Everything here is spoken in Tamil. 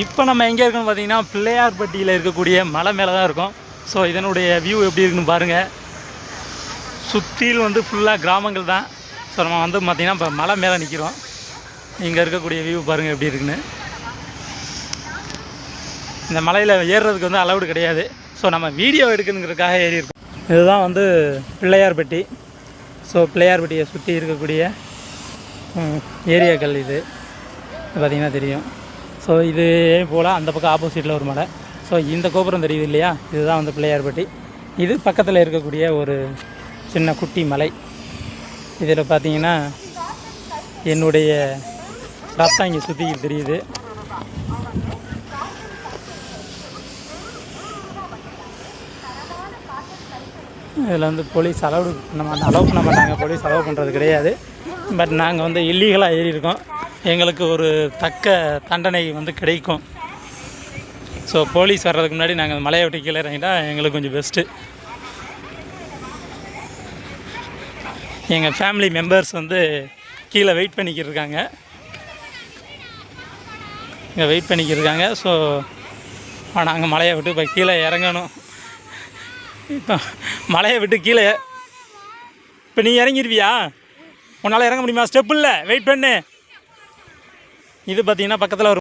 இப்போ நம்ம எங்கே இருக்கோம்னு பார்த்தீங்கன்னா பிள்ளையார்பட்டியில் இருக்கக்கூடிய மலை மேலே தான் இருக்கோம். ஸோ இதனுடைய வியூ எப்படி இருக்குன்னு பாருங்கள். சுற்றிலும் வந்து ஃபுல்லாக கிராமங்கள் தான். ஸோ நம்ம வந்து பார்த்திங்கன்னா இப்போ மலை மேலே நிற்கிறோம். இங்கே இருக்கக்கூடிய வியூ பாருங்கள் எப்படி இருக்குன்னு. இந்த மலையில் ஏறுறதுக்கு வந்து அலவுடு கிடையாது. ஸோ நம்ம வீடியோ எடுக்கணுங்கிறதுக்காக ஏறி இருக்கோம். இதுதான் வந்து பிள்ளையார்பட்டி. ஸோ பிள்ளையார்பட்டியை சுற்றி இருக்கக்கூடிய ஏரியாக்கள் இது பார்த்திங்கன்னா தெரியும். ஸோ இது போல் அந்த பக்கம் ஆப்போசிட்டில் ஒரு மலை. ஸோ இந்த கோபுரம் தெரியுது இல்லையா, இதுதான் வந்து பிள்ளையார்பட்டி. இது பக்கத்தில் இருக்கக்கூடிய ஒரு சின்ன குட்டி மலை. இதில் பார்த்திங்கன்னா என்னுடைய ரத்தம் இங்கே சுற்றி தெரியுது. இதில் வந்து போலீஸ் அலோவ் பண்ண மாட்டாங்க. போலீஸ் அலோவ் பண்ணுறது கிடையாது. பட் நாங்கள் வந்து இல்லீகலாக ஏறி இருக்கோம். எங்களுக்கு ஒரு தக்க தண்டனை வந்து கிடைக்கும். ஸோ போலீஸ் வர்றதுக்கு முன்னாடி நாங்கள் மலையை விட்டு கீழே இறங்கிட்டால் எங்களுக்கு கொஞ்சம் பெஸ்ட்டு. எங்கள் ஃபேமிலி மெம்பர்ஸ் வந்து கீழே வெயிட் பண்ணிக்கிட்டு இருக்காங்க. இங்கே வெயிட் பண்ணிக்கிட்டு இருக்காங்க. ஸோ நாங்கள் மலையை விட்டு இப்போ கீழே இறங்கணும். இப்போ மலையை விட்டு கீழே இப்போ நீ இறங்கிடுவியா? உன்னால் இறங்க முடியுமா? ஸ்டெப் இல்லை, வெயிட் பண்ணு. இது பார்த்திங்கன்னா பக்கத்தில் ஒரு